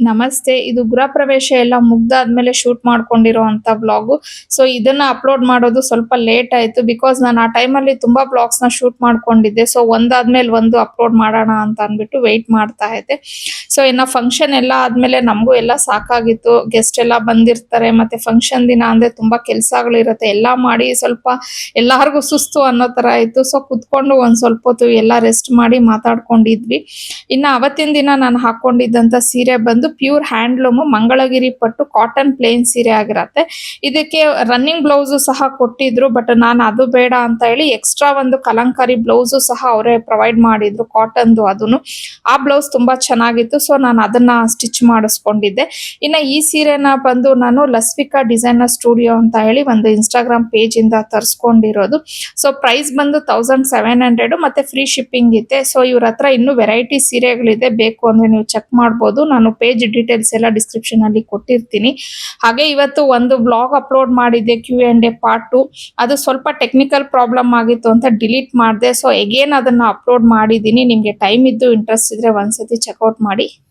ನಮಸ್ತೆ. ಇದು ಗೃಹ ಪ್ರವೇಶ ಎಲ್ಲ ಮುಗ್ದಾದ್ಮೇಲೆ ಶೂಟ್ ಮಾಡ್ಕೊಂಡಿರೋಂಥ ವ್ಲಾಗು. ಸೊ ಇದನ್ನ ಅಪ್ಲೋಡ್ ಮಾಡೋದು ಸ್ವಲ್ಪ ಲೇಟ್ ಆಯ್ತು. ಬಿಕಾಸ್ ನಾನು ಆ ಟೈಮಲ್ಲಿ ತುಂಬಾ ವ್ಲಾಗ್ಸ್‌ನ ಶೂಟ್ ಮಾಡ್ಕೊಂಡಿದ್ದೆ. ಸೊ ಒಂದಾದ್ಮೇಲೆ ಒಂದು ಅಪ್ಲೋಡ್ ಮಾಡೋಣ ಅಂತ ಅಂದ್ಬಿಟ್ಟು ವೆಯ್ಟ್ ಮಾಡ್ತಾ ಇದ್ದೆ. ಸೊ ಇನ್ನ ಫಂಕ್ಷನ್ ಎಲ್ಲ ಆದ್ಮೇಲೆ ನಮಗೂ ಎಲ್ಲ ಸಾಕಾಗಿತ್ತು. ಗೆಸ್ಟ್ ಎಲ್ಲ ಬಂದಿರ್ತಾರೆ. ಮತ್ತೆ ಫಂಕ್ಷನ್ ದಿನ ಅಂದ್ರೆ ತುಂಬಾ ಕೆಲ್ಸಗಳಿರುತ್ತೆ. ಎಲ್ಲ ಮಾಡಿ ಸ್ವಲ್ಪ ಎಲ್ಲಾರ್ಗೂ ಸುಸ್ತು ಅನ್ನೋ ತರ ಆಯ್ತು. ಸೊ ಕುತ್ಕೊಂಡು ಒಂದ್ ಸ್ವಲ್ಪ ಹೊತ್ತು ಎಲ್ಲ ರೆಸ್ಟ್ ಮಾಡಿ ಮಾತಾಡ್ಕೊಂಡಿದ್ವಿ. ಇನ್ನ ಅವತ್ತಿನ ದಿನ ನಾನು ಹಾಕೊಂಡಿದ್ದಂತ ಸೀರೆ ಬಂದು ಪ್ಯೂರ್ ಹ್ಯಾಂಡ್ಲೂಮ್ ಮಂಗಳಗಿರಿ ಪಟ್ಟು ಕಾಟನ್ ಪ್ಲೇನ್ ಸೀರೆ ಆಗಿರತ್ತೆ. ಇದಕ್ಕೆ ರನ್ನಿಂಗ್ ಬ್ಲೌಸ್ ಸಹ ಕೊಟ್ಟಿದ್ರು. ಬಟ್ ನಾನು ಅದು ಬೇಡ ಅಂತ ಹೇಳಿ ಎಕ್ಸ್ಟ್ರಾ ಒಂದು ಕಲಂಕಾರಿ ಬ್ಲೌಸ್ ಸಹ ಅವರೇ ಪ್ರೊವೈಡ್ ಮಾಡಿದ್ರು, ಕಾಟನ್ದು. ಅದನ್ನು ಆ ಬ್ಲೌಸ್ ತುಂಬಾ ಚೆನ್ನಾಗಿತ್ತು. ಸೊ ನಾನು ಅದನ್ನ ಸ್ಟಿಚ್ ಮಾಡಿಸ್ಕೊಂಡಿದ್ದೆ. ಇನ್ನ ಈ ಸೀರೆನ ಬಂದು ನಾನು ಲಸ್ವಿಕಾ ಡಿಸೈನರ್ ಸ್ಟುಡಿಯೋ ಅಂತ ಹೇಳಿ ಒಂದು ಇನ್ಸ್ಟಾಗ್ರಾಮ್ ಪೇಜ್ ಇಂದ ತರಿಸ್ಕೊಂಡಿರೋದು. ಸೊ ಪ್ರೈಸ್ ಬಂದು 1700 ಮತ್ತೆ ಫ್ರೀ ಶಿಪ್ಪಿಂಗ್ ಇದೆ. ಸೊ ಇವ್ರ ಹತ್ರ ಇನ್ನೂ ವೆರೈಟಿ ಸೀರೆಗಳಿದೆ, ಬೇಕು ಅಂದ್ರೆ ನೀವು ಚೆಕ್ ಮಾಡ್ಬೋದು. ನಾನು ಪೇಜ್ ಡೀಟೇಲ್ಸ್ ಎಲ್ಲ ಡಿಸ್ಕ್ರಿಪ್ಷನ್ ಅಲ್ಲಿ ಕೊಟ್ಟಿರ್ತೀನಿ. ಹಾಗೆ ಇವತ್ತು ಒಂದು ಬ್ಲಾಗ್ ಅಪ್ಲೋಡ್ ಮಾಡಿದ್ದೆ, Q&A ಪಾರ್ಟ್ 2. ಅದು ಸ್ವಲ್ಪ ಟೆಕ್ನಿಕಲ್ ಪ್ರಾಬ್ಲಮ್ ಆಗಿತ್ತು ಅಂತ ಡಿಲೀಟ್ ಮಾಡಿದೆ. ಸೊ ಅಗೇನ್ ಅದನ್ನ ಅಪ್ಲೋಡ್ ಮಾಡಿದ್ದೀನಿ. ನಿಮ್ಗೆ ಟೈಮ್ ಇದ್ದು ಇಂಟ್ರೆಸ್ಟ್ ಇದ್ರೆ ಒಂದ್ಸತಿ ಚೆಕ್ಔಟ್ ಮಾಡಿ.